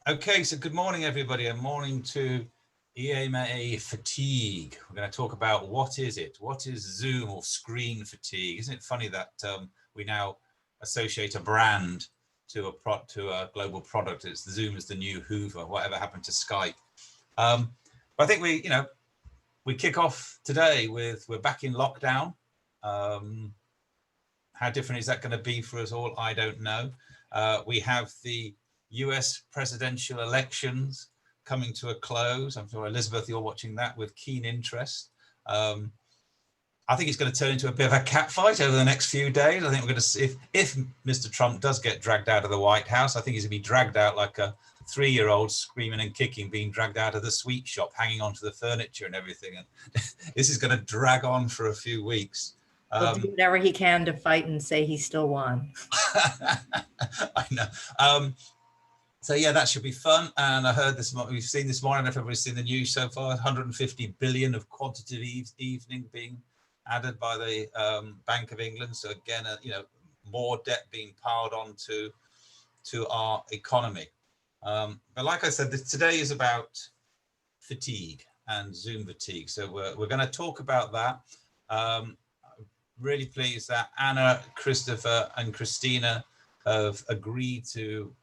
Okay, so good morning, everybody, and morning to EMA fatigue. We're going to talk about what is it? What is Zoom or screen fatigue? Isn't it funny that we now associate a brand to a global product? It's Zoom is the new Hoover. Whatever happened to Skype? But I think we kick off today with we're back in lockdown. How different is that going to be for us all? I don't know. We have the US presidential elections coming to a close. I'm sure, Elizabeth, you're watching that with keen interest. I think it's going to turn into a bit of a catfight over the next few days. I think we're going to see if Mr. Trump does get dragged out of the White House, I think he's going to be dragged out like a 3-year-old screaming and kicking, being dragged out of the sweet shop, hanging onto the furniture and everything. And this is going to drag on for a few weeks. He'll do whatever he can to fight and say he still won. I know. So yeah, that should be fun. And I heard this morning, we've seen this morning, if everybody's seen the news so far, 150 billion of quantitative easing being added by the Bank of England. So again, more debt being piled on to our economy. But like I said, today is about fatigue and Zoom fatigue. So we're going to talk about that. Really pleased that Anna, Christopher, and Christina have agreed to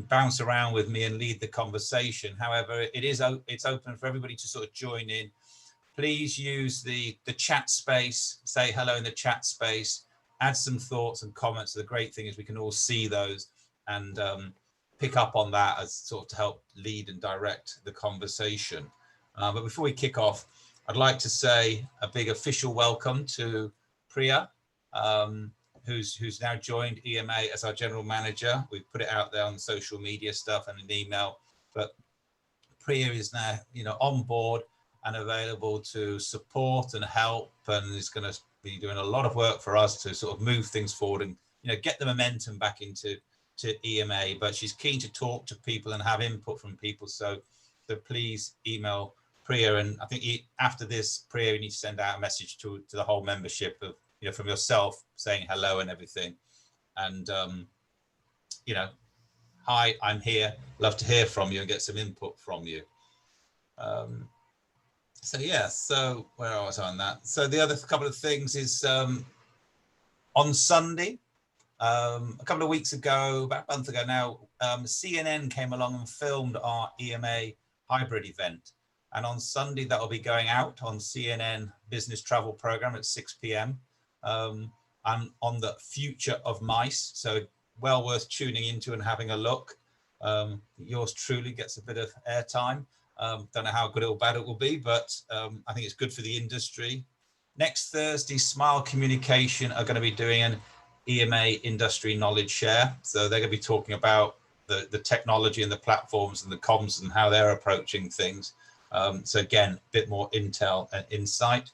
bounce around with me and lead the conversation. However, it's open for everybody to sort of join in. Please use the chat space, say hello in the chat space, add some thoughts and comments. The great thing is we can all see those and pick up on that as sort of to help lead and direct the conversation. But before we kick off, I'd like to say a big official welcome to Priya, who's now joined EMA as our general manager. We've put it out there on social media stuff and an email, but Priya is now, on board and available to support and help, and is going to be doing a lot of work for us to sort of move things forward and, get the momentum back into EMA. But she's keen to talk to people and have input from people. So please email Priya, and I think after this, Priya, you need to send out a message to the whole membership of, from yourself saying hello and everything. And, hi, I'm here. Love to hear from you and get some input from you. So where I was on that. So the other couple of things is on Sunday, a couple of weeks ago, about a month ago now, CNN came along and filmed our EMA hybrid event. And on Sunday, that will be going out on CNN Business Travel Program at 6 p.m. I'm on the future of mice, so well worth tuning into and having a look. Yours truly gets a bit of airtime. Don't know how good or bad it will be, but I think it's good for the industry. Next Thursday, Smile Communication are going to be doing an EMA Industry Knowledge Share. So they're going to be talking about the technology and the platforms and the comms and how they're approaching things. So again, a bit more intel and insight.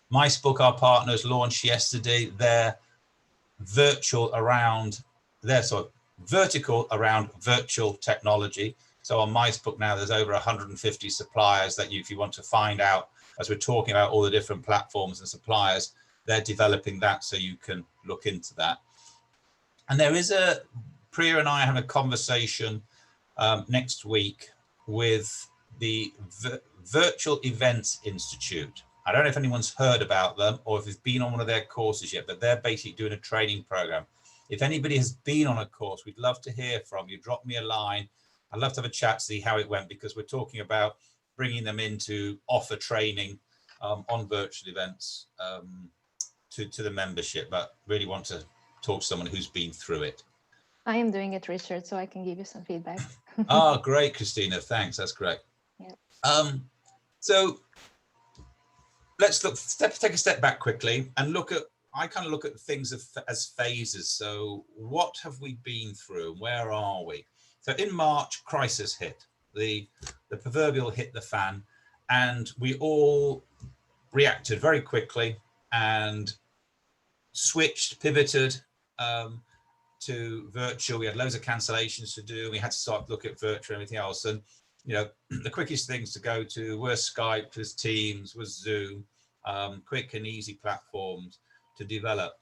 MiceBook, our partners, launched yesterday their vertical around virtual technology. So on MiceBook now, there's over 150 suppliers that if you want to find out, as we're talking about all the different platforms and suppliers, they're developing that so you can look into that. And there is Priya and I have a conversation next week with the Virtual Events Institute. I don't know if anyone's heard about them or if it's been on one of their courses yet, but they're basically doing a training program. If anybody has been on a course, we'd love to hear from you. Drop me a line. I'd love to have a chat, see how it went, because we're talking about bringing them in to offer training on virtual events to the membership, but really want to talk to someone who's been through it. I am doing it, Richard, so I can give you some feedback. Oh, great, Christina. Thanks. That's great. Yeah. So let's take a step back quickly and I kind of look at things as phases. So what have we been through? Where are we? So in March, crisis hit. The proverbial hit the fan, and we all reacted very quickly and switched, pivoted to virtual. We had loads of cancellations to do. We had to start to look at virtual and everything else. And the quickest things to go to were Skype, was Teams, was Zoom, quick and easy platforms to develop.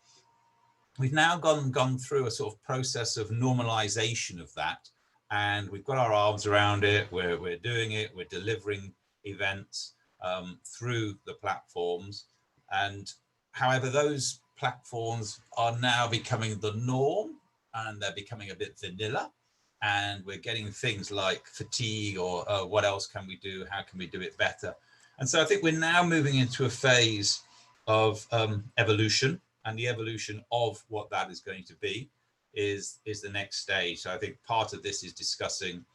We've now gone through a sort of process of normalization of that. and we've got our arms around it. We're doing it. We're delivering events through the platforms. And however, those platforms are now becoming the norm, and they're becoming a bit vanilla. And we're getting things like fatigue, or what else can we do? How can we do it better? And so I think we're now moving into a phase of evolution, and the evolution of what that is going to be is the next stage. So I think part of this is discussing,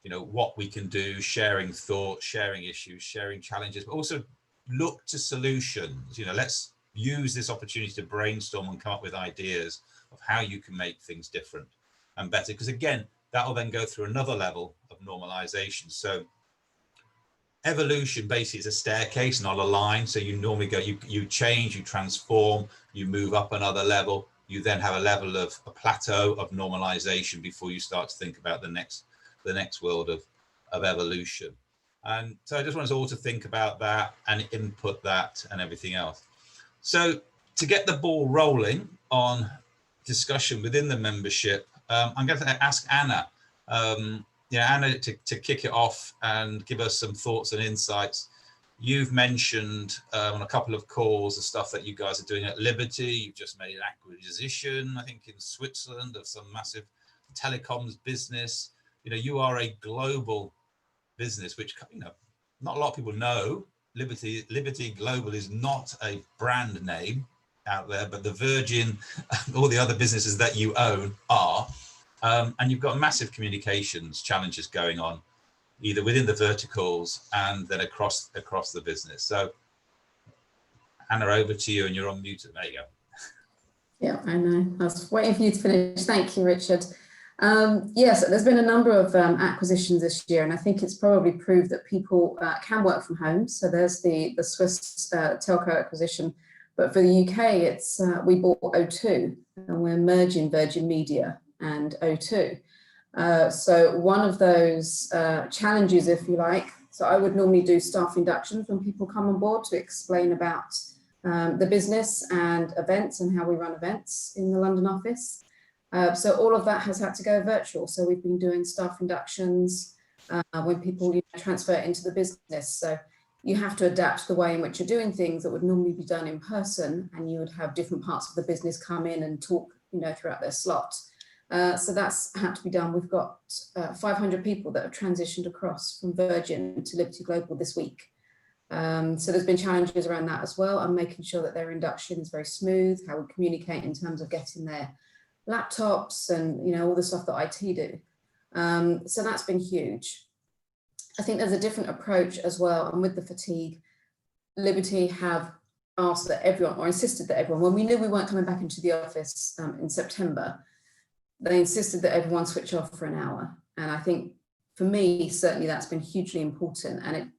what we can do, sharing thoughts, sharing issues, sharing challenges, but also look to solutions. Let's use this opportunity to brainstorm and come up with ideas of how you can make things different and better. Because again, that will then go through another level of normalization. So evolution basically is a staircase, not a line. So you normally go, you change, you transform, you move up another level. You then have a level of a plateau of normalization before you start to think about the next world of evolution. And so I just want us all to think about that and input that and everything else. So to get the ball rolling on discussion within the membership, I'm going to ask Anna, Anna, to kick it off and give us some thoughts and insights. You've mentioned on a couple of calls the stuff that you guys are doing at Liberty. You've just made an acquisition, I think, in Switzerland of some massive telecoms business. You are a global business, which not a lot of people know. Liberty Global is not a brand name out there, but the Virgin, all the other businesses that you own are. And you've got massive communications challenges going on, either within the verticals and then across the business. So Anna, over to you, and you're on mute. There you go. Yeah, I know. I was waiting for you to finish. Thank you, Richard. Yes, there's been a number of acquisitions this year, and I think it's probably proved that people can work from home. So there's the Swiss telco acquisition, but for the UK, it's we bought O2, and we're merging Virgin Media and O2. So one of those challenges, if you like, so I would normally do staff inductions when people come on board to explain about the business and events and how we run events in the London office. So all of that has had to go virtual. So we've been doing staff inductions when people transfer into the business. So you have to adapt the way in which you're doing things that would normally be done in person, and you would have different parts of the business come in and talk, throughout their slot. So that's had to be done. We've got 500 people that have transitioned across from Virgin to Liberty Global this week. So there's been challenges around that as well. I'm making sure that their induction is very smooth, how we communicate in terms of getting their laptops and all the stuff that IT do. So that's been huge. I think there's a different approach as well. And with the fatigue, Liberty have asked that everyone, or insisted that everyone, when we knew we weren't coming back into the office in September, they insisted that everyone switch off for an hour. And I think for me, certainly that's been hugely important. And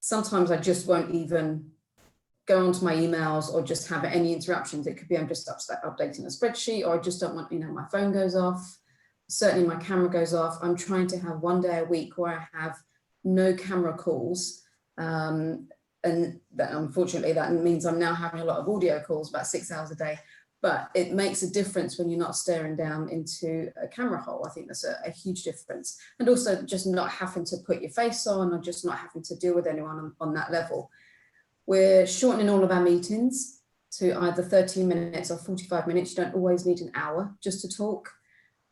sometimes I just won't even go onto my emails or just have any interruptions. It could be I'm just updating a spreadsheet, or I just don't want, my phone goes off. Certainly my camera goes off. I'm trying to have one day a week where I have no camera calls. And that, unfortunately, that means I'm now having a lot of audio calls, about 6 hours a day. But it makes a difference when you're not staring down into a camera hole. I think that's a huge difference. And also just not having to put your face on, or just not having to deal with anyone on that level. We're shortening all of our meetings to either 13 minutes or 45 minutes. You don't always need an hour just to talk.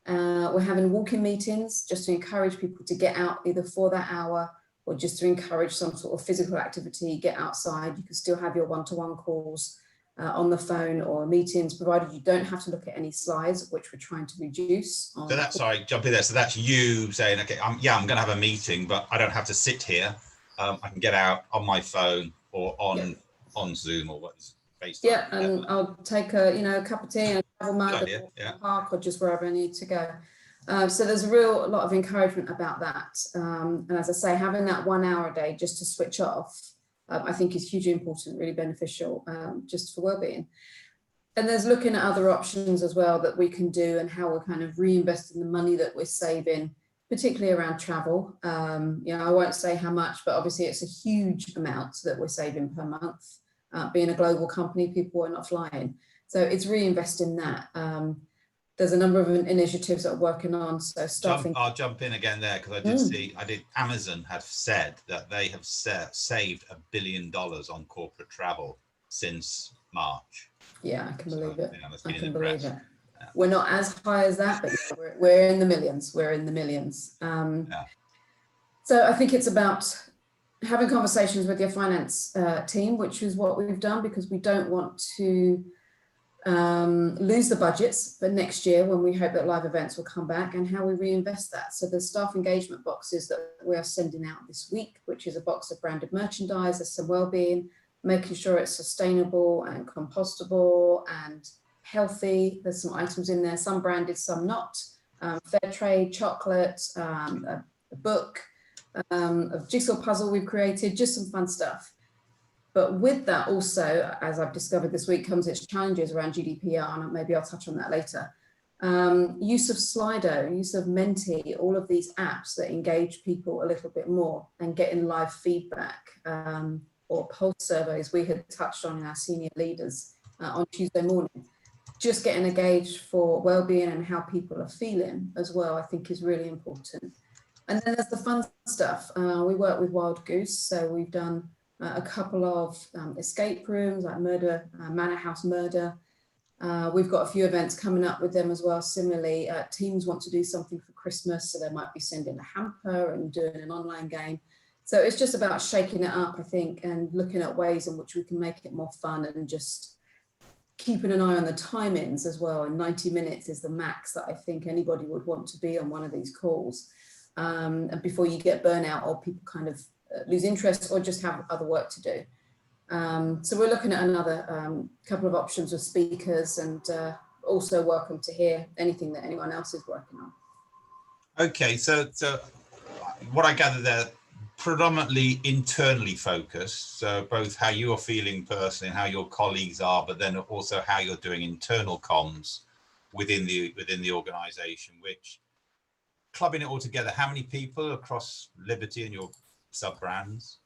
We're having walk-in meetings just to encourage people to get out either for that hour or just to encourage some sort of physical activity, get outside. You can still have your one-to-one calls on the phone or meetings, provided you don't have to look at any slides, which we're trying to reduce. So that's, sorry, jump in there. So that's you saying, okay, I'm going to have a meeting, but I don't have to sit here. I can get out on my phone or on Zoom or what's FaceTime. Yeah, and I'll take a cup of tea and a travel mug in the park or just wherever I need to go. So there's a lot of encouragement about that. And as I say, having that 1 hour a day just to switch off, I think is hugely important, really beneficial, just for well-being. And there's looking at other options as well that we can do, and how we're kind of reinvesting the money that we're saving, particularly around travel. I won't say how much, but obviously it's a huge amount that we're saving per month. Being a global company, people are not flying. So it's reinvesting that. there's a number of initiatives that are working on. So staffing. I'll jump in again there because I did see, Amazon had said that they have saved $1 billion on corporate travel since March. Yeah, I can believe it. Yeah, I can believe it. Yeah. We're not as high as that, but we're in the millions. We're in the millions. So I think it's about having conversations with your finance team, which is what we've done, because we don't want to lose the budgets for next year when we hope that live events will come back, and how we reinvest that. So the staff engagement boxes that we are sending out this week, which is a box of branded merchandise, there's some wellbeing, making sure it's sustainable and compostable and healthy. There's some items in there, some branded, some not. Fair trade, chocolate, a book, a jigsaw puzzle we've created, just some fun stuff. But with that also, as I've discovered this week, comes its challenges around GDPR, and maybe I'll touch on that later. Use of Slido, use of Menti, all of these apps that engage people a little bit more, and getting live feedback or pulse surveys we had touched on in our senior leaders on Tuesday morning. Just getting engaged for well-being and how people are feeling as well, I think is really important. And then there's the fun stuff. We work with Wild Goose, so we've done a couple of escape rooms like Manor House Murder. We've got a few events coming up with them as well. Similarly, teams want to do something for Christmas, so they might be sending a hamper and doing an online game. So it's just about shaking it up, I think, and looking at ways in which we can make it more fun, and just keeping an eye on the timings as well. And 90 minutes is the max that I think anybody would want to be on one of these calls. And before you get burnout or people kind of lose interest or just have other work to do. So we're looking at another couple of options with speakers, and also welcome to hear anything that anyone else is working on. Okay, so what I gather there, predominantly internally focused, so both how you're feeling personally and how your colleagues are, but then also how you're doing internal comms within the organization, which, clubbing it all together, how many people across Liberty and your sub-brands?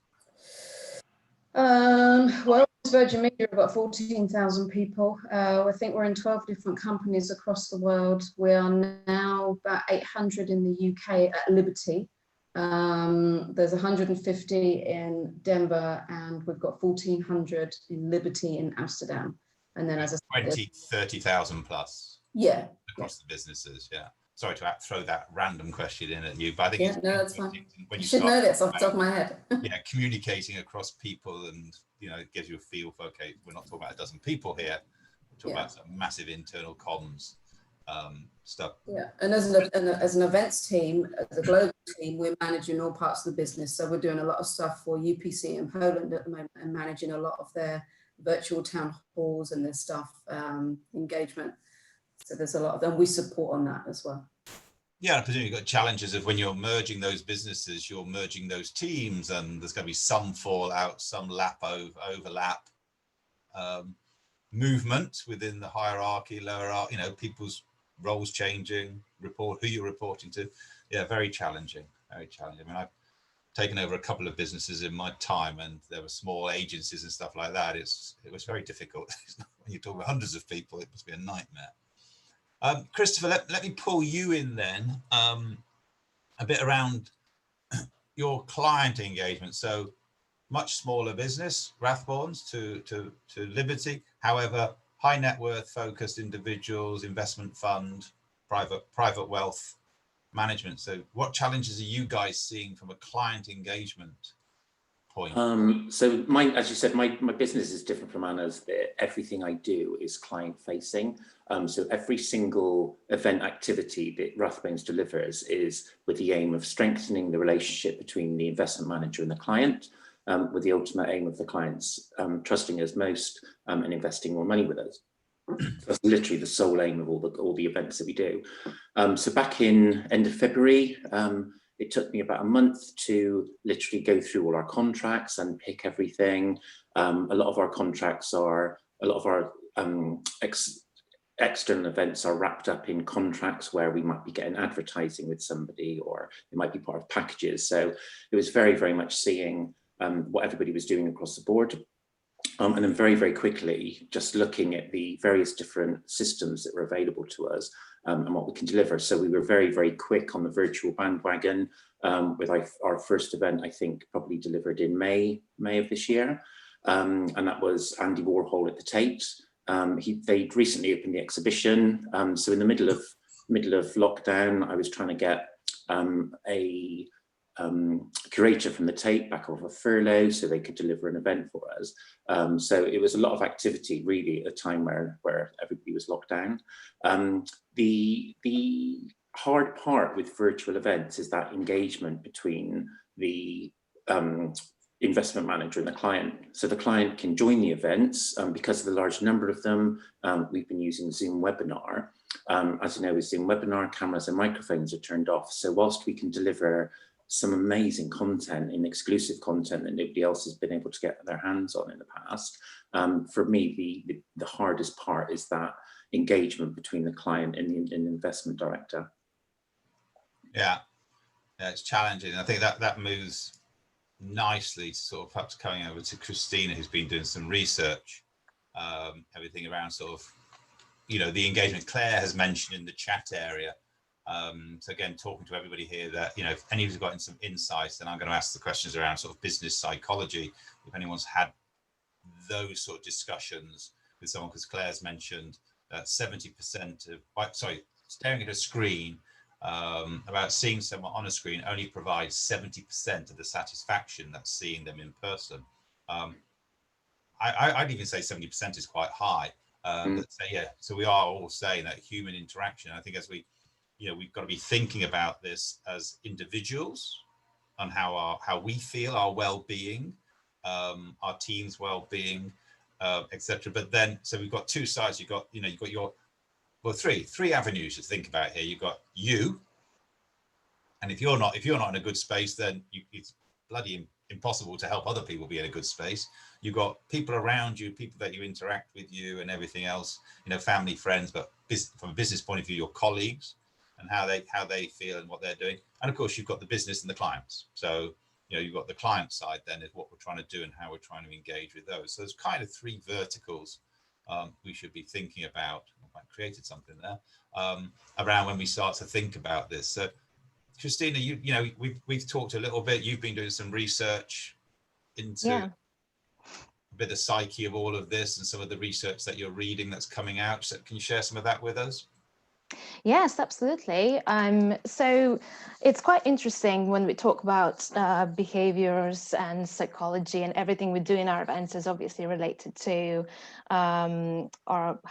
Well, Virgin Media have got 14,000 people. I think we're in 12 different companies across the world. We are now about 800 in the UK at Liberty. There's 150 in Denver, and we've got 1,400 in Liberty in Amsterdam. And then as I said, 30,000 plus. Yeah. Across the businesses, yeah. Sorry to throw that random question in at you, but I think no, that's fine. When you should know this off the top of my head. Yeah, communicating across people, and it gives you a feel for, okay, we're not talking about a dozen people here, we're talking about some massive internal comms stuff. Yeah, and as an events team, as a global team, we're managing all parts of the business. So we're doing a lot of stuff for UPC in Poland at the moment, and managing a lot of their virtual town halls and their staff engagement. So there's a lot of them. We support on that as well. Yeah, I presume you've got challenges of when you're merging those businesses, you're merging those teams, and there's going to be some fallout, some overlap, movement within the hierarchy, lower, people's roles changing, who you're reporting to. Yeah, very challenging, very challenging. I mean, I've taken over a couple of businesses in my time, and there were small agencies and stuff like that. It was very difficult. When you talk about hundreds of people, it must be a nightmare. Christopher, let me pull you in then, a bit around your client engagement. So much smaller business, Rathbones to Liberty. However, high net worth focused individuals, investment fund, private wealth management. So what challenges are you guys seeing from a client engagement point? So as you said, my business is different from Anna's. Everything I do is client facing. So every single event activity that Rathbones delivers is with the aim of strengthening the relationship between the investment manager and the client, with the ultimate aim of the clients trusting us most and investing more money with us. That's literally the sole aim of all the events that we do. So back in end of February, it took me about a month to literally go through all our contracts and pick everything. A lot of our external events are wrapped up in contracts where we might be getting advertising with somebody, or it might be part of packages. So it was very, very much seeing what everybody was doing across the board. And then very, very quickly, just looking at the various different systems that were available to us and what we can deliver. So we were very, very quick on the virtual bandwagon with our first event, I think probably delivered in May of this year. And that was Andy Warhol at the Tate. They'd recently opened the exhibition. So in the middle of lockdown, I was trying to get a curator from the Tate back off a furlough so they could deliver an event for us. So it was a lot of activity really at a time where everybody was locked down. The hard part with virtual events is that engagement between the investment manager and the client. So the client can join the events because of the large number of them. We've been using Zoom Webinar. As you know, with Zoom Webinar, cameras and microphones are turned off. So whilst we can deliver some amazing content and exclusive content that nobody else has been able to get their hands on in the past, for me, the hardest part is that engagement between the client and the investment director. Yeah, it's challenging. I think that moves nicely to sort of perhaps coming over to Christina, who's been doing some research, everything around sort of, the engagement Claire has mentioned in the chat area. So again, talking to everybody here that, if any of you've got some insights, then I'm going to ask the questions around sort of business psychology. If anyone's had those sort of discussions with someone, because Claire's mentioned that 70% of, staring at a screen, about seeing someone on a screen only provides 70% of the satisfaction that's seeing them in person. I'd even say 70% is quite high. But so, yeah, so we are all saying that human interaction. I think as we, we've got to be thinking about this as individuals on how we feel, our well-being, our team's well-being, etc. But then, so we've got two sides. You've got your, well, three avenues to think about here. You've got you, and if you're not in a good space, then it's bloody impossible to help other people be in a good space. You've got people around you, people that you interact with you, and everything else. Family, friends, but from a business point of view, your colleagues and how they feel and what they're doing. And of course, you've got the business and the clients. So you've got the client side. Then is what we're trying to do and how we're trying to engage with those. So there's kind of three verticals we should be thinking about. I created something there around when we start to think about this. So, Christina, we've talked a little bit. You've been doing some research into a bit of psyche of all of this and some of the research that you're reading that's coming out. So can you share some of that with us? Yes, absolutely. So it's quite interesting when we talk about behaviors and psychology, and everything we do in our events is obviously related to how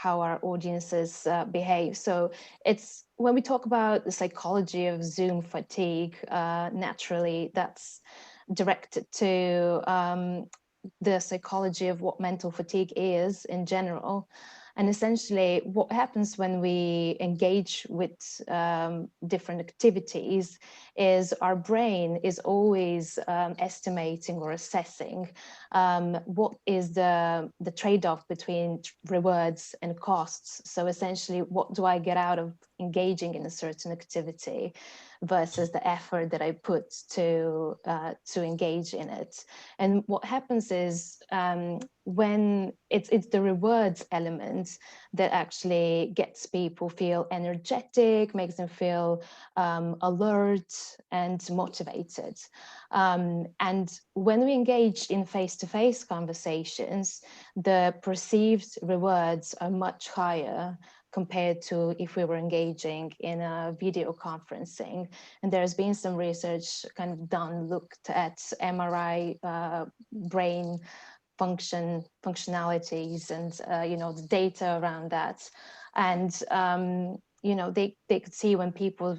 our audiences behave. So it's when we talk about the psychology of Zoom fatigue, naturally that's directed to the psychology of what mental fatigue is in general. And essentially what happens when we engage with different activities is our brain is always estimating or assessing what is the trade-off between rewards and costs. So essentially, what do I get out of engaging in a certain activity versus the effort that I put to engage in it. And what happens is when it's the rewards element that actually gets people feel energetic, makes them feel alert and motivated. And when we engage in face-to-face conversations, the perceived rewards are much higher compared to if we were engaging in a video conferencing. And there's been some research kind of looked at MRI brain functionalities and the data around that. And they could see when people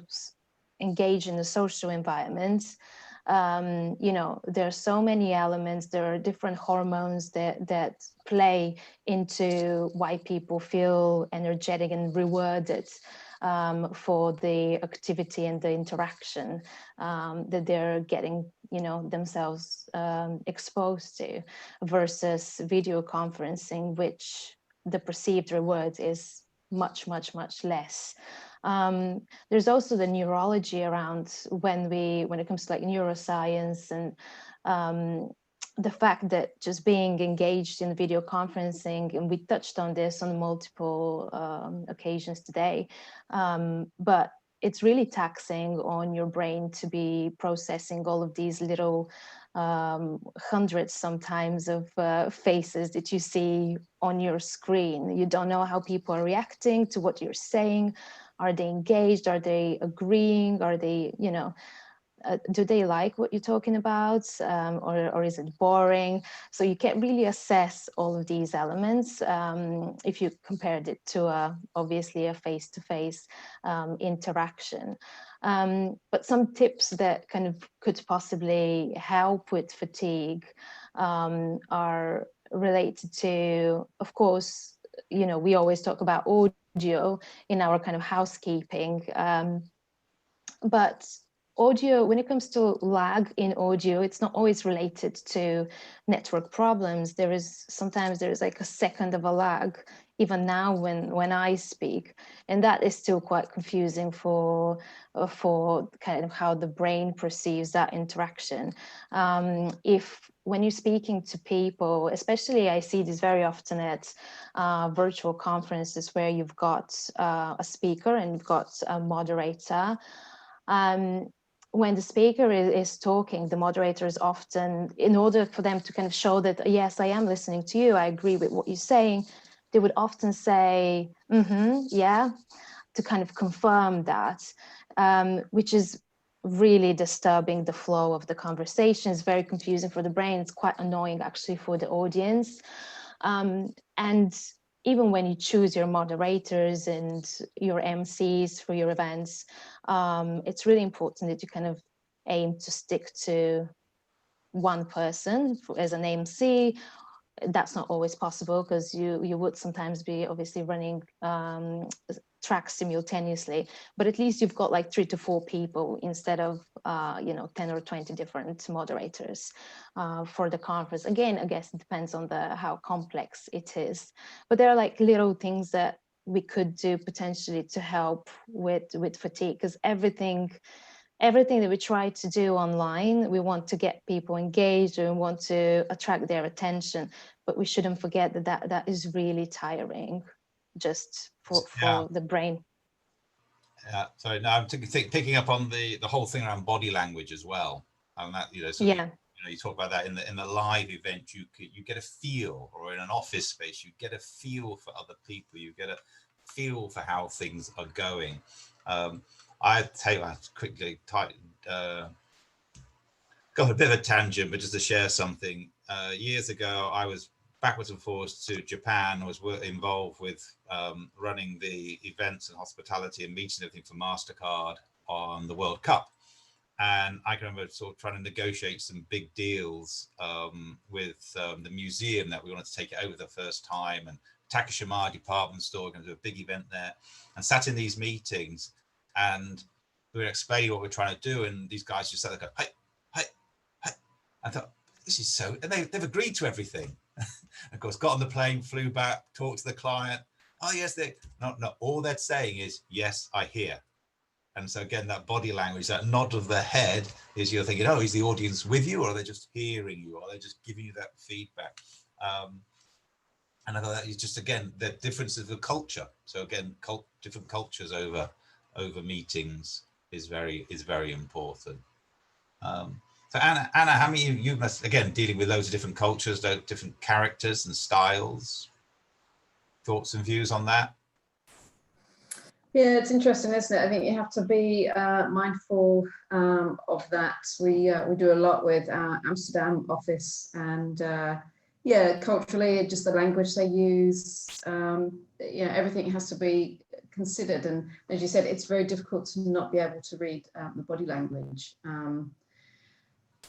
engage in a social environment, there are so many elements, there are different hormones that play into why people feel energetic and rewarded for the activity and the interaction that they're getting themselves exposed to, versus video conferencing, which the perceived reward is much less. There's also the neurology around when it comes to like neuroscience and the fact that just being engaged in video conferencing, and we touched on this on multiple occasions today, but it's really taxing on your brain to be processing all of these little hundreds sometimes of faces that you see on your screen. You don't know how people are reacting to what you're saying. Are they engaged? Are they agreeing? Are they, you know, do they like what you're talking about, or is it boring? So you can't really assess all of these elements if you compared it to obviously a face-to-face interaction. But some tips that kind of could possibly help with fatigue are related to, of course, you know, we always talk about audio in our kind of housekeeping, but audio, when it comes to lag in audio, it's not always related to network problems. Sometimes there is like a second of a lag, even now when I speak, and that is still quite confusing for kind of how the brain perceives that interaction. When you're speaking to people, especially I see this very often at virtual conferences where you've got a speaker and you've got a moderator. When the speaker is talking, the moderator is often, in order for them to kind of show that, yes, I am listening to you, I agree with what you're saying, they would often say, yeah, to kind of confirm that, which is really disturbing the flow of the conversation. It's very confusing for the brain. It's quite annoying actually for the audience. And even when you choose your moderators and your MCs for your events, it's really important that you kind of aim to stick to one person as an MC. That's not always possible because you would sometimes be obviously running tracks simultaneously, but at least you've got like 3 to 4 people instead of 10 or 20 different moderators for the conference. Again, I guess it depends on how complex it is, but there are like little things that we could do potentially to help with fatigue, because everything that we try to do online, we want to get people engaged and we want to attract their attention, but we shouldn't forget that is really tiring just for the brain. Yeah, so now I'm picking up on the whole thing around body language as well, and that, you know, so yeah. you talk about that in the live event, you get a feel, or in an office space, you get a feel for other people, you get a feel for how things are going. I tell you, I quickly got a bit of a tangent, but just to share something. Years ago, I was backwards and forwards to Japan. I was involved with running the events and hospitality and meeting everything for MasterCard on the World Cup. And I can remember sort of trying to negotiate some big deals with the museum that we wanted to take it over the first time, and Takashima department store, going to do a big event there, and sat in these meetings. And we were explaining what we're trying to do, and these guys just sat there going, hey. I thought, this is so, and they've agreed to everything. Of course, got on the plane, flew back, talked to the client. Oh yes, not all they're saying is, yes, I hear. And so again, that body language, that nod of the head, is you're thinking, oh, is the audience with you, or are they just hearing you, or are they just giving you that feedback? And I thought that is just, again, the difference of the culture. So again, different cultures over meetings is very important. So Anna, how many you must, again, dealing with loads of different cultures, different characters and styles. Thoughts and views on that? Yeah, it's interesting, isn't it? I think you have to be mindful of that. We do a lot with our Amsterdam office, and yeah, culturally, just the language they use, everything has to be considered. And as you said, it's very difficult to not be able to read the body language.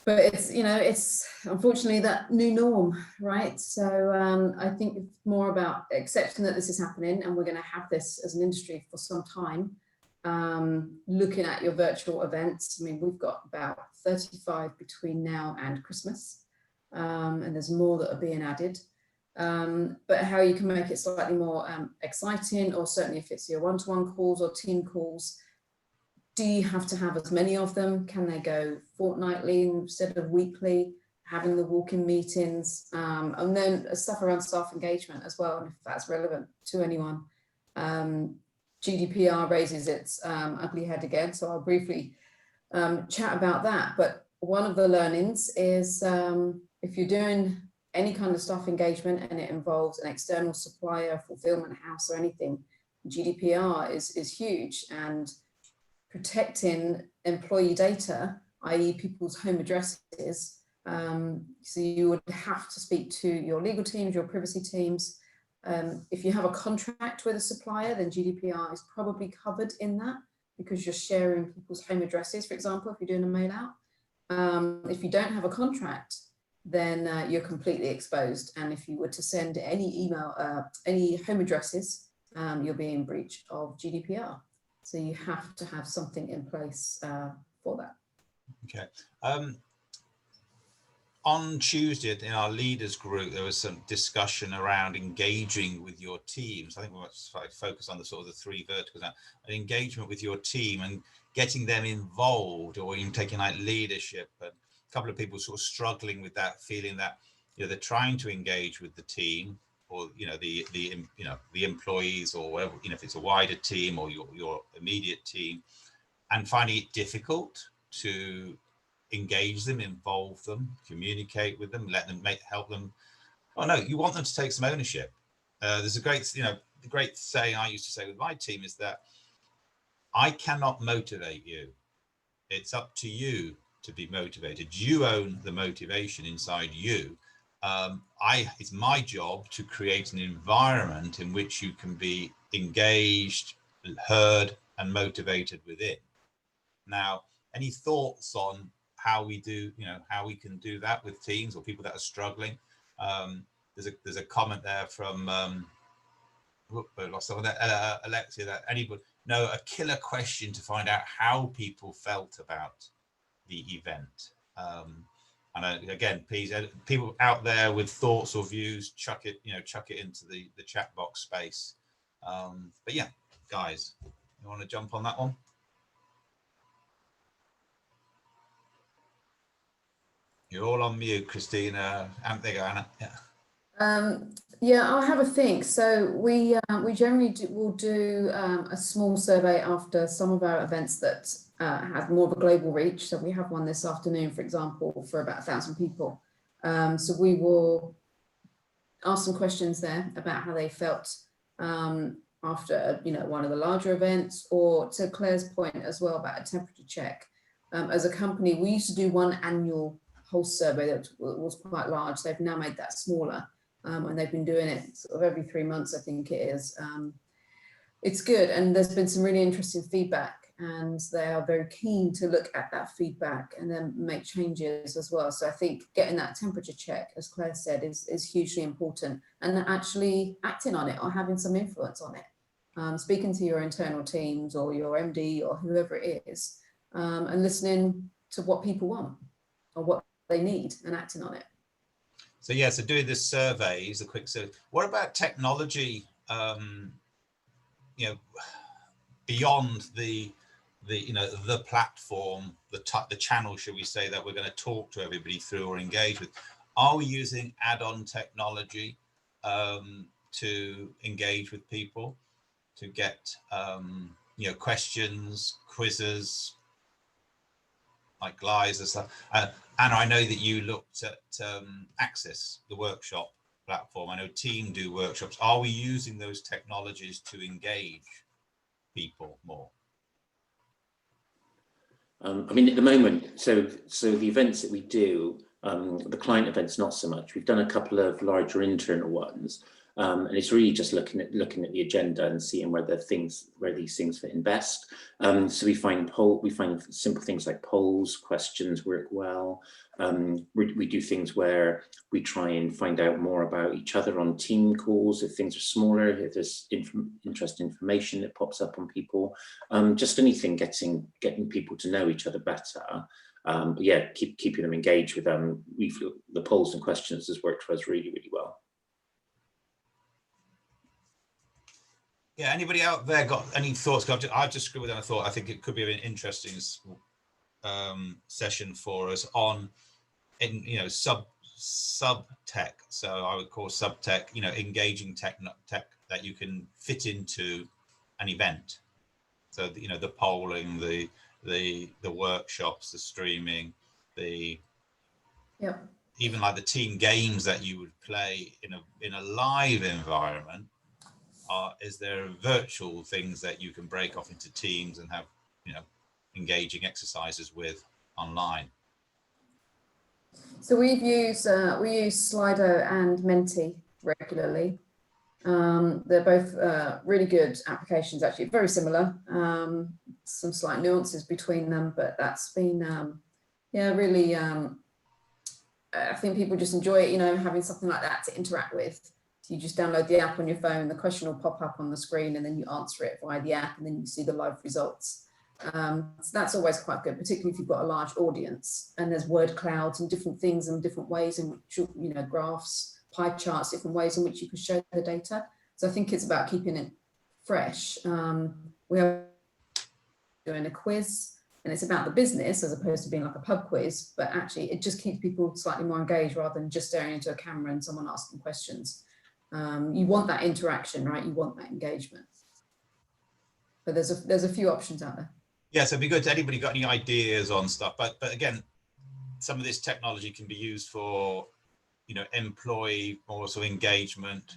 But it's unfortunately that new norm, right? So I think it's more about accepting that this is happening, and we're going to have this as an industry for some time. Looking at your virtual events, I mean, we've got about 35 between now and Christmas, and there's more that are being added. But how you can make it slightly more exciting, or certainly if it's your one-to-one calls or team calls, do you have to have as many of them? Can they go fortnightly instead of weekly? having the walk-in meetings, and then stuff around staff engagement as well, and if that's relevant to anyone. GDPR raises its ugly head again, so I'll briefly chat about that. But one of the learnings is if you're doing any kind of staff engagement and it involves an external supplier, fulfillment house or anything, GDPR is huge, and protecting employee data, i.e. people's home addresses. So you would have to speak to your legal teams, your privacy teams. If you have a contract with a supplier, then GDPR is probably covered in that, because you're sharing people's home addresses, for example, if you're doing a mail out. If you don't have a contract, then you're completely exposed. And if you were to send any email, any home addresses, you'll be in breach of GDPR. So you have to have something in place for that. Okay. On Tuesday in our leaders group, there was some discussion around engaging with your teams. I think we might focus on the sort of the three verticals now. Engagement with your team and getting them involved, or even taking like leadership. And a couple of people sort of struggling with that, feeling that, you know, they're trying to engage with the team, or, you know, the employees, or whatever, you know, if it's a wider team or your immediate team, and finding it difficult to engage them, involve them, communicate with them, let them help them. Oh no, you want them to take some ownership. There's a great, you know, the great saying I used to say with my team is that I cannot motivate you. It's up to you to be motivated. You own the motivation inside you. It's my job to create an environment in which you can be engaged, heard, and motivated within. Now, any thoughts on how we do, you know, how we can do that with teams or people that are struggling? There's a comment there from Alexia, that anybody know a killer question to find out how people felt about the event. And again, please, people out there with thoughts or views, chuck it into the chat box space. But yeah, guys, you want to jump on that one? You're all on mute, Christina. There you go, Anna. Yeah. Yeah, I'll have a think. So we generally will do a small survey after some of our events that have more of a global reach. So we have one this afternoon, for example, for about 1,000 people. So we will ask some questions there about how they felt after, you know, one of the larger events, or to Claire's point as well about a temperature check. As a company, we used to do one annual pulse survey that was quite large. They've now made that smaller, and they've been doing it sort of every 3 months, I think it is. It's good, and there's been some really interesting feedback, and they are very keen to look at that feedback and then make changes as well. So I think getting that temperature check, as Claire said, is hugely important, and actually acting on it or having some influence on it. Speaking to your internal teams or your MD or whoever it is, and listening to what people want or what they need and acting on it. So yeah, so doing this survey is a quick survey. What about technology? You know, beyond the platform, the channel, should we say, that we're going to talk to everybody through or engage with. Are we using add-on technology to engage with people, to get questions, quizzes, like Lies and stuff? Anna, I know that you looked at Access, the workshop platform. I know Team do workshops. Are we using those technologies to engage people more? I mean, at the moment, so the events that we do, the client events, not so much. We've done a couple of larger internal ones, and it's really just looking at the agenda and seeing where these things fit in best. So we find simple things like polls, questions work well. We do things where we try and find out more about each other on team calls if things are smaller, if there's interesting information that pops up on people. Just anything getting people to know each other better. But yeah, keeping them engaged with them. We feel the polls and questions has worked for us really, really well. Yeah, anybody out there got any thoughts? I've just scribbled down a thought. I think it could be an interesting session for us on in, you know, sub tech. So I would call sub tech, you know, engaging tech that you can fit into an event. So, you know, the polling, the workshops, the streaming, even like the team games that you would play in a live environment. Is there virtual things that you can break off into teams and have, you know, engaging exercises with online? So we use Slido and Menti regularly. They're both really good applications, actually very similar. Some slight nuances between them, but that's been really. I think people just enjoy it, you know, having something like that to interact with. So you just download the app on your phone, the question will pop up on the screen, and then you answer it via the app, and then you see the live results. So that's always quite good, particularly if you've got a large audience and there's word clouds and different things and different ways in which, you know, graphs, pie charts, different ways in which you can show the data. So I think it's about keeping it fresh. We are doing a quiz, and it's about the business as opposed to being like a pub quiz, but actually it just keeps people slightly more engaged rather than just staring into a camera and someone asking questions. You want that interaction, right? You want that engagement. But there's a few options out there. Yeah, so it'd be good to anybody got any ideas on stuff. But again, some of this technology can be used for, you know, employee more sort of engagement.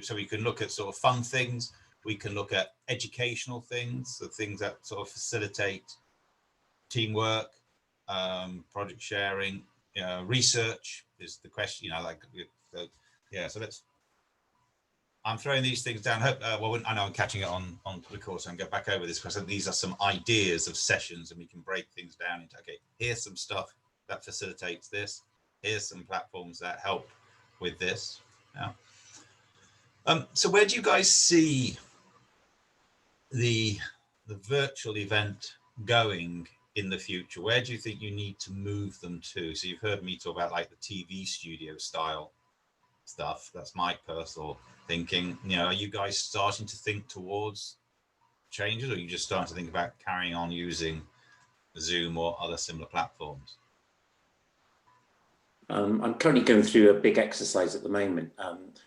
So we can look at sort of fun things. We can look at educational things, so things that sort of facilitate teamwork, project sharing, research is the question, you know, like, yeah, so I'm throwing these things down. Well, I know I'm catching it on record, so I can go back over this because these are some ideas of sessions, and we can break things down into, okay, here's some stuff that facilitates this. Here's some platforms that help with this. Yeah. So where do you guys see the virtual event going in the future? Where do you think you need to move them to? So you've heard me talk about like the TV studio style stuff. That's my personal thinking. You know, are you guys starting to think towards changes, or are you just starting to think about carrying on using Zoom or other similar platforms? I'm currently going through a big exercise at the moment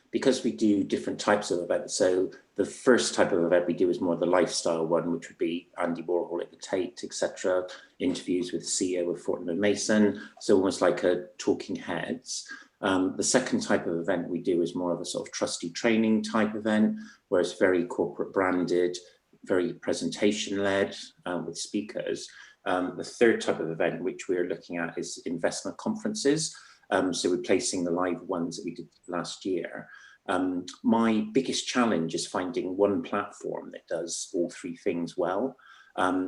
because we do different types of events. So the first type of event we do is more the lifestyle one, which would be Andy Warhol at the Tate, etc. Interviews with the CEO of Fortnum & Mason. So almost like a talking heads. The second type of event we do is more of a sort of trustee training type event, where it's very corporate branded, very presentation led with speakers. The third type of event which we're looking at is investment conferences. So replacing the live ones that we did last year. My biggest challenge is finding one platform that does all three things well.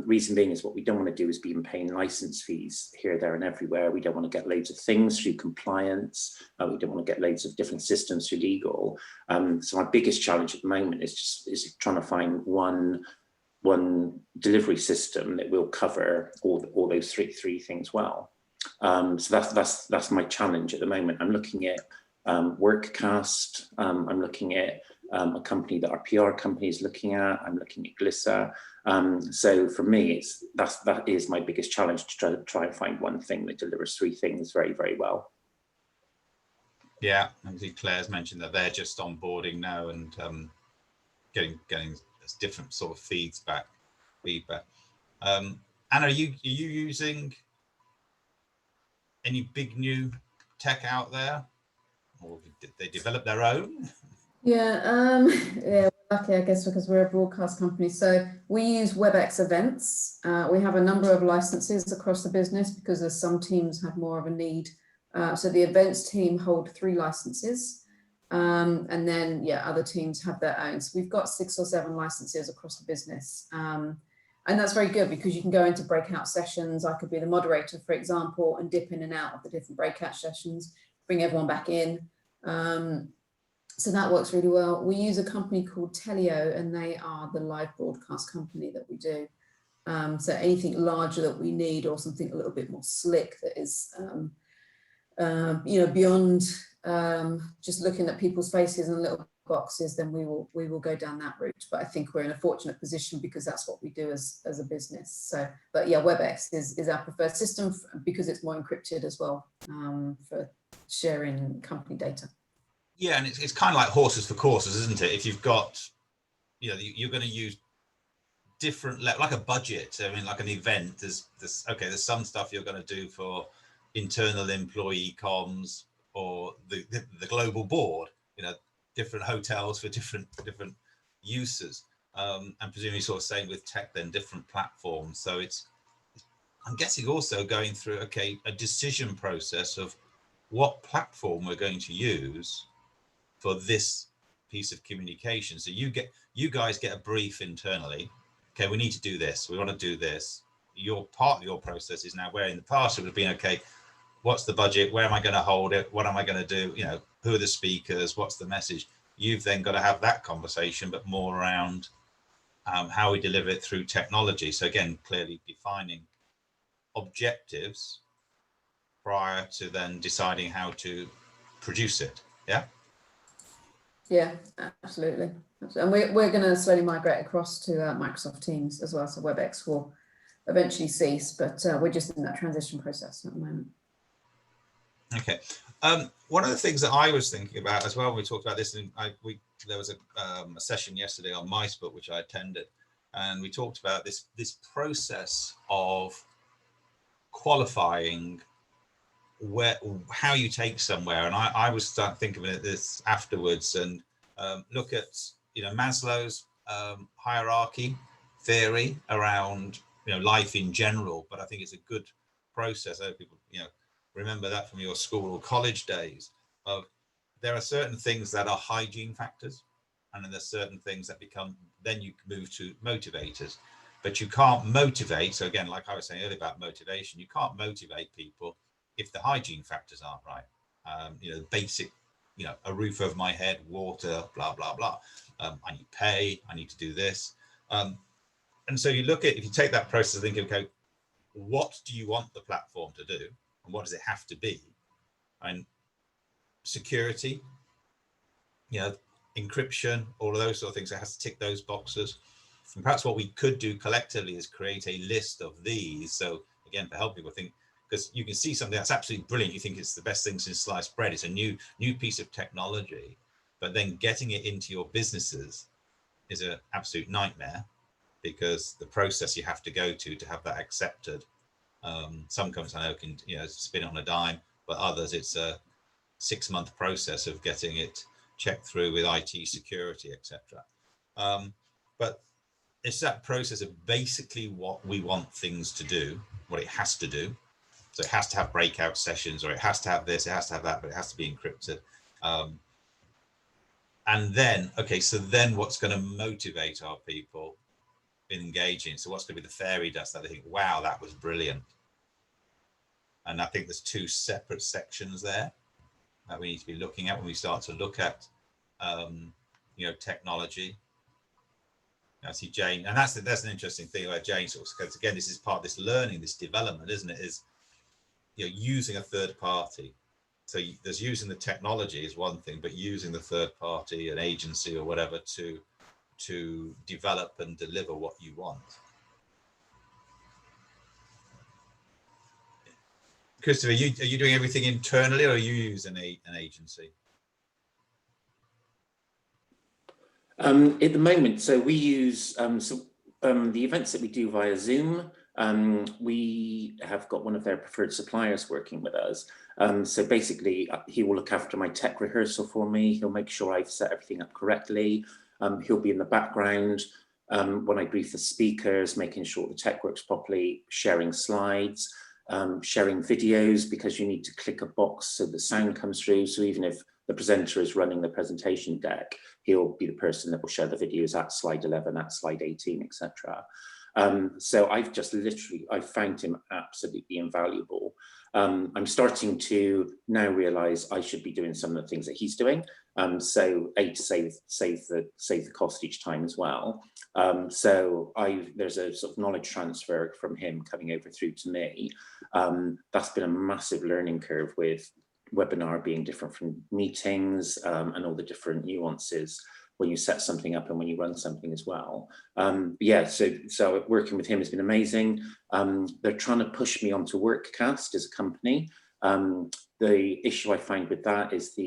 Reason being is what we don't want to do is be paying license fees here, there and everywhere. We don't want to get loads of things through compliance. We don't want to get loads of different systems through legal. So my biggest challenge at the moment is trying to find one delivery system that will cover all those three things well. So that's my challenge at the moment. I'm looking at Workcast. I'm looking at a company that our PR company is looking at. I'm looking at Glissa. So for me, that is my biggest challenge, to try and find one thing that delivers three things very, very well. Yeah, I think Claire's mentioned that they're just onboarding now and getting different sort of feedback. Anna, are you using any big new tech out there, or did they develop their own? Yeah, yeah, we're lucky, I guess, because we're a broadcast company. So we use WebEx events. We have a number of licenses across the business because as some teams have more of a need. So the events team hold 3 licenses. And then, yeah, other teams have their own. So we've got 6 or 7 licenses across the business. And that's very good because you can go into breakout sessions. I could be the moderator, for example, and dip in and out of the different breakout sessions, bring everyone back in. So that works really well. We use a company called Telio, and they are the live broadcast company that we do. So anything larger that we need, or something a little bit more slick that is, you know, beyond just looking at people's faces and a little boxes, then we will go down that route. But I think we're in a fortunate position because that's what we do as a business. So, but yeah, WebEx is our preferred system because it's more encrypted as well, for sharing company data. Yeah, and it's kind of like horses for courses, isn't it? If you've got, you're going to use different, like a budget. I mean, like an event, there's some stuff you're going to do for internal employee comms or the global board, different hotels for different uses, and presumably sort of same with tech, then different platforms. So I'm guessing also going through a decision process of what platform we're going to use for this piece of communication. So you guys get a brief internally. Okay, we need to do this. We want to do this. Your part of your process is now, where in the past it would have been, okay, what's the budget? Where am I going to hold it? What am I going to do? Who are the speakers? What's the message? You've then got to have that conversation, but more around how we deliver it through technology. So again, clearly defining objectives prior to then deciding how to produce it. Yeah. Yeah, absolutely. And we're going to slowly migrate across to Microsoft Teams as well. So WebEx will eventually cease, but we're just in that transition process at the moment. Okay. One of the things that I was thinking about as well, when we talked about this, and there was a session yesterday on MySbook, which I attended, and we talked about this process of qualifying how you take somewhere. And I was starting thinking of this afterwards, and look at Maslow's hierarchy theory around life in general. But I think it's a good process. I hope people remember that from your school or college days. Of there are certain things that are hygiene factors, and then there's certain things that then you move to motivators. But you can't motivate. So again, like I was saying earlier about motivation, you can't motivate people if the hygiene factors aren't right. Basic, a roof over my head, water, blah, blah, blah. I need pay, I need to do this. And so you look at, if you take that process, think, okay, what do you want the platform to do? And what does it have to be? And security, encryption, all of those sort of things, it has to tick those boxes. And perhaps what we could do collectively is create a list of these. So again, to help people think, because you can see something that's absolutely brilliant, you think it's the best thing since sliced bread, it's a new piece of technology, but then getting it into your businesses is an absolute nightmare, because the process you have to go to have that accepted. Some companies I know can spin on a dime, but others it's a 6-month process of getting it checked through with IT security, etc. But it's that process of basically what we want things to do, what it has to do. So it has to have breakout sessions, or it has to have this, it has to have that, but it has to be encrypted. And then, so then what's going to motivate our people in engaging? So what's going to be the fairy dust that they think, wow, that was brilliant? And I think there's 2 separate sections there that we need to be looking at when we start to look at, technology. I see Jane, and that's an interesting thing about Jane, because again, this is part of this learning, this development, isn't it? Is using a third party. So there's using the technology is one thing, but using the third party, an agency or whatever, to develop and deliver what you want. Christopher, are you doing everything internally, or are you using an agency? At the moment, so we use the events that we do via Zoom. We have got one of their preferred suppliers working with us. So basically, he will look after my tech rehearsal for me. He'll make sure I've set everything up correctly. He'll be in the background when I brief the speakers, making sure the tech works properly, sharing slides, sharing videos, because you need to click a box so the sound comes through. So even if the presenter is running the presentation deck, he'll be the person that will share the videos at slide 11, at slide 18, etc. So I've found him absolutely invaluable. I'm starting to now realize I should be doing some of the things that he's doing. So to save the cost each time as well. So there's a sort of knowledge transfer from him coming over through to me. That's been a massive learning curve with webinar being different from meetings, and all the different nuances when you set something up and when you run something as well. Yeah, so working with him has been amazing. They're trying to push me onto Workcast as a company. The issue I find with that is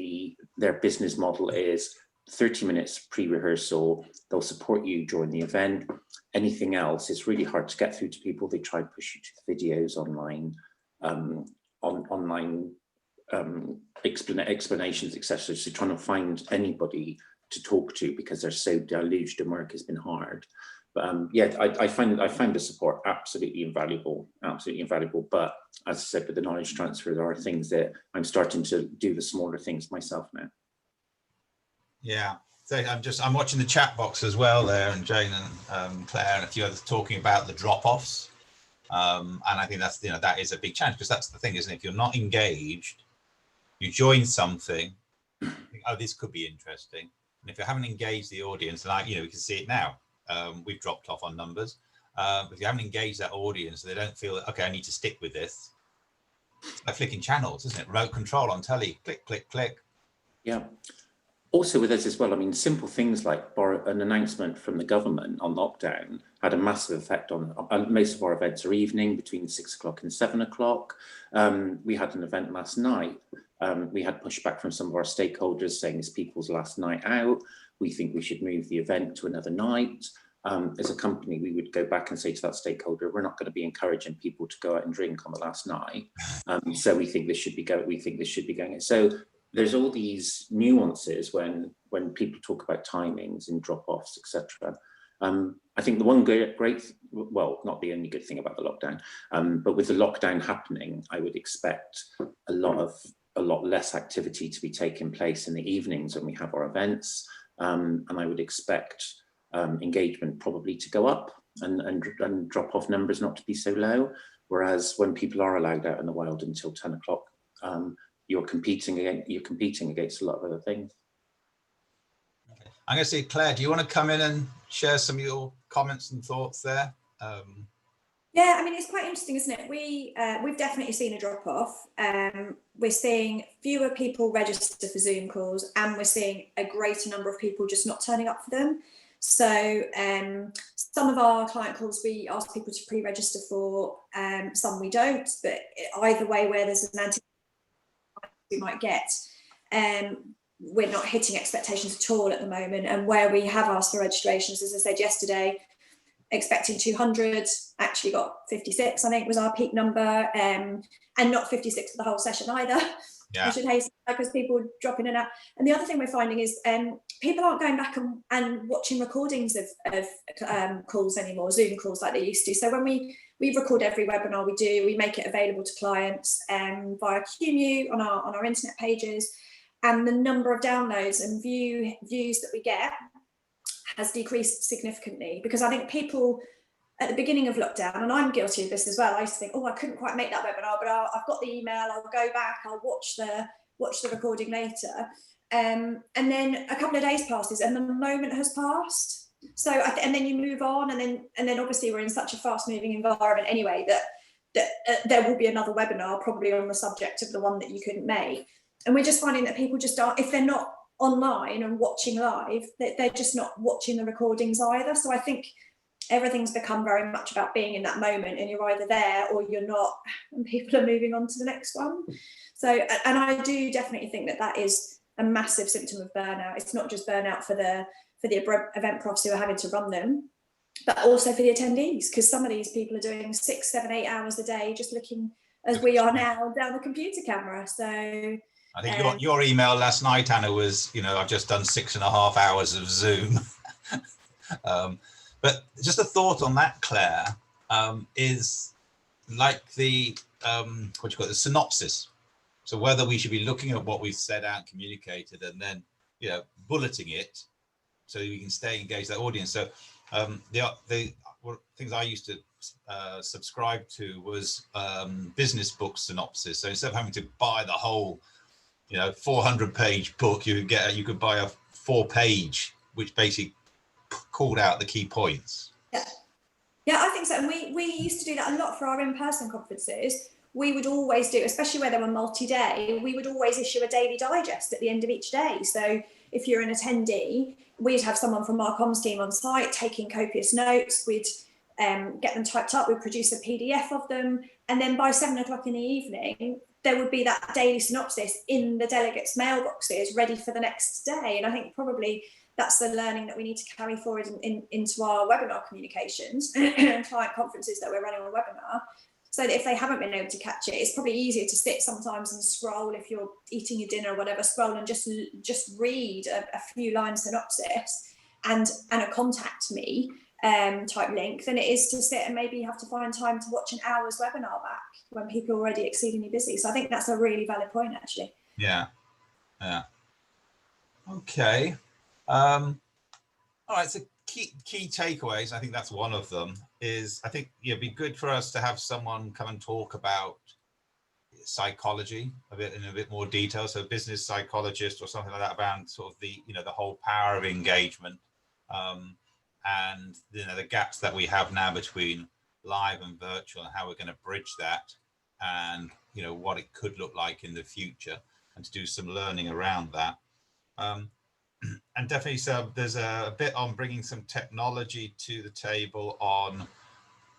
their business model is 30 minutes pre-rehearsal. They'll support you during the event. Anything else, it's really hard to get through to people. They try to push you to the videos online, online explanations, etc. So trying to find anybody to talk to because they're so deluged and work has been hard. But yeah, I find the support absolutely invaluable, But as I said, with the knowledge transfer, there are things that I'm starting to do the smaller things myself now. Yeah. So I'm watching the chat box as well there, and Jane and Claire and a few others talking about the drop-offs. And I think that's, that is a big challenge, because that's the thing, isn't it? If you're not engaged, you join something, you think, oh, this could be interesting. And if you haven't engaged the audience, like, we can see it now. We've dropped off on numbers. If you haven't engaged that audience, they don't feel, okay, I need to stick with this. It's like flicking channels, isn't it? Remote control on telly, click, click, click. Yeah. Also with us as well, I mean, simple things like an announcement from the government on lockdown had a massive effect on most of our events are evening between 6 o'clock and 7 o'clock. We had an event last night. We had pushback from some of our stakeholders saying it's people's last night out. We think we should move the event to another night. As a company, we would go back and say to that stakeholder, we're not going to be encouraging people to go out and drink on the last night. So we think this should be going. So there's all these nuances when people talk about timings and drop-offs, etc. I think the one great, well, not the only good thing about the lockdown, but with the lockdown happening, I would expect a lot less activity to be taking place in the evenings when we have our events, and I would expect engagement probably to go up and drop-off numbers not to be so low. Whereas when people are allowed out in the wild until 10 o'clock, you're competing against a lot of other things. Okay. I'm going to say, Claire, do you want to come in and share some of your comments and thoughts there? Yeah, I mean, it's quite interesting, isn't it? We've definitely seen a drop off. We're seeing fewer people register for Zoom calls, and we're seeing a greater number of people just not turning up for them. So some of our client calls we ask people to pre-register for, some we don't, but either way, where there's an anticipation we might get, we're not hitting expectations at all at the moment. And where we have asked for registrations, as I said yesterday, expecting 200, actually got 56, I think was our peak number, and not 56 for the whole session either. Yeah. I should hasten, because people drop in and out. And the other thing we're finding is people aren't going back and watching recordings of calls anymore, Zoom calls like they used to. So when we record every webinar we make it available to clients via QMU on our internet pages, and the number of downloads and views that we get has decreased significantly, because I think people at the beginning of lockdown, and I'm guilty of this as well, I used to think, oh, I couldn't quite make that webinar, but I've got the email, I'll go back, I'll watch the recording later. And then a couple of days passes and the moment has passed. So, and then you move on, and then obviously we're in such a fast moving environment anyway, that there will be another webinar probably on the subject of the one that you couldn't make. And we're just finding that people just aren't, if they're not online and watching live, they're just not watching the recordings either. So I think everything's become very much about being in that moment, and you're either there or you're not, and people are moving on to the next one. So, and I do definitely think that is a massive symptom of burnout. It's not just burnout for the event profs who are having to run them, but also for the attendees, because some of these people are doing 6, 7, 8 hours a day just looking, as we are now, down the computer camera. So I think your email last night, Anna, was, I've just done 6.5 hours of Zoom. But just a thought on that, Claire, is like the the synopsis. So whether we should be looking at what we've said out and communicated, and then bulleting it so we can stay engaged with that audience. So the things I used to subscribe to was business book synopsis. So instead of having to buy the whole 400-page book, you could buy a 4-page, which basically called out the key points. Yeah, I think so. And we used to do that a lot for our in-person conferences. we would always do, especially where they were multi-day, we would always issue a daily digest at the end of each day. So if you're an attendee, we'd have someone from our comms team on site taking copious notes. We'd get them typed up, we'd produce a PDF of them, and then by 7 o'clock in the evening, there would be that daily synopsis in the delegates' mailboxes ready for the next day. And I think probably that's the learning that we need to carry forward into our webinar communications and client conferences that we're running on webinar, so that if they haven't been able to catch it, it's probably easier to sit sometimes and scroll if you're eating your dinner or whatever, scroll and just read a few lines synopsis and a contact me type link than it is to sit and maybe have to find time to watch an hour's webinar back when people are already exceedingly busy. So I think that's a really valid point, actually. Yeah. Okay. All right, so key takeaways, I think that's one of them, is I think it'd be good for us to have someone come and talk about psychology in a bit more detail. So a business psychologist or something like that, about sort of the whole power of engagement, and the gaps that we have now between live and virtual, and how we're going to bridge that, and what it could look like in the future, and to do some learning around that. And definitely, so there's a bit on bringing some technology to the table on,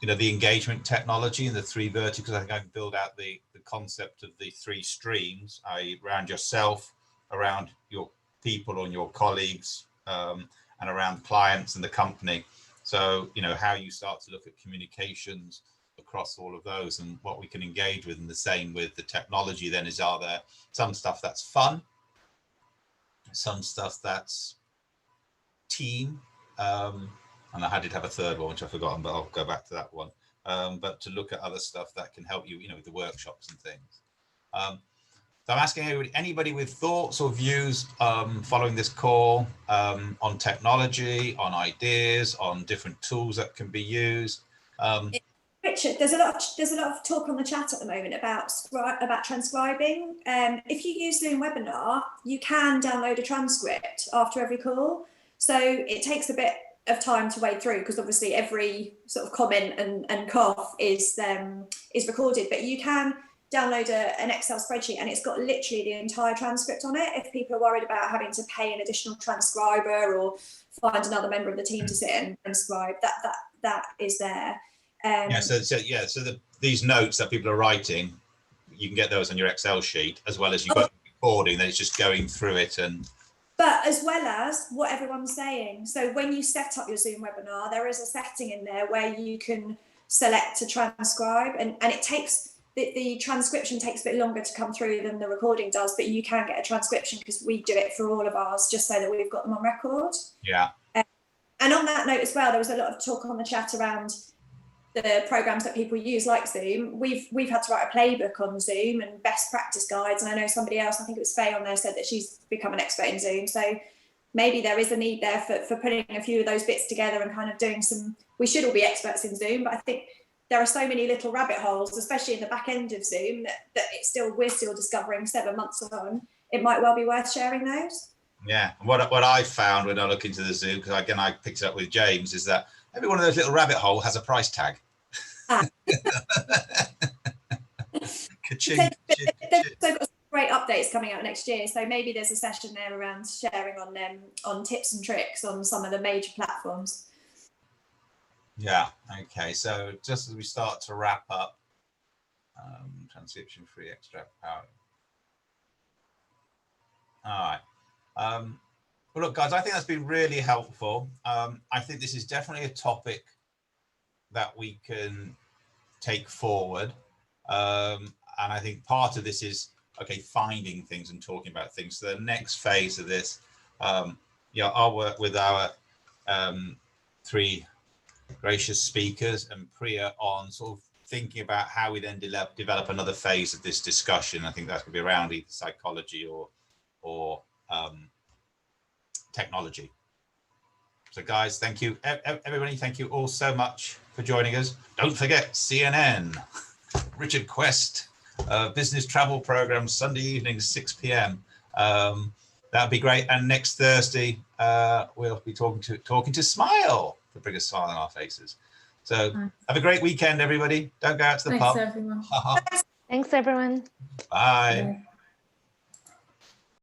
the engagement technology and the 3 verticals. I think I can build out the concept of the 3 streams, i.e. around yourself, around your people and your colleagues, and around clients and the company. So, how you start to look at communications across all of those and what we can engage with. And the same with the technology then is, are there some stuff that's fun, some stuff that's team, and I did have a third one which I've forgotten, but I'll go back to that one, but to look at other stuff that can help you, with the workshops and things. So I'm asking anybody with thoughts or views following this call, on technology, on ideas, on different tools that can be used. Richard, there's a lot of talk on the chat at the moment about transcribing. If you use Zoom Webinar, you can download a transcript after every call. So it takes a bit of time to wade through, because obviously every sort of comment and cough is recorded, but you can download an Excel spreadsheet and it's got literally the entire transcript on it. If people are worried about having to pay an additional transcriber or find another member of the team to sit and transcribe, that is there. These notes that people are writing, you can get those on your Excel sheet, as well as you've got recording, then it's just going through it, but as well as what everyone's saying. So when you set up your Zoom webinar, there is a setting in there where you can select to transcribe, and it takes the transcription takes a bit longer to come through than the recording does, but you can get a transcription because we do it for all of ours, just so that we've got them on record. Yeah. And on that note as well, there was a lot of talk on the chat around the programs that people use, like Zoom. We've had to write a playbook on Zoom and best practice guides, and I know somebody else, I think it was Faye on there, said that she's become an expert in Zoom. So maybe there is a need there for putting a few of those bits together and kind of doing some, we should all be experts in Zoom, but I think there are so many little rabbit holes, especially in the back end of Zoom, that we're still discovering 7 months on. It might well be worth sharing those. Yeah, what I found when I look into the Zoom, because again I picked it up with James, is that every one of those little rabbit holes has a price tag. They've got some great updates coming out next year, so maybe there's a session there around sharing on tips and tricks on some of the major platforms. Yeah, okay, so just as we start to wrap up, transcription free extract power. All right. Well, look, guys, I think that's been really helpful. I think this is definitely a topic that we can take forward. And I think part of this is, finding things and talking about things. So the next phase of this, I'll work with our 3 gracious speakers and Priya on sort of thinking about how we then develop another phase of this discussion. I think that's going to be around either psychology or technology. So guys, thank you. Everybody, thank you all so much for joining us. Don't forget CNN, Richard Quest, business travel program, Sunday evening, 6 p.m. That'd be great. And next Thursday, we'll be talking to Smile, to bring a smile on our faces. So have a great weekend, everybody. Don't go out to the pub. Thanks, everyone. Thanks, everyone. Bye.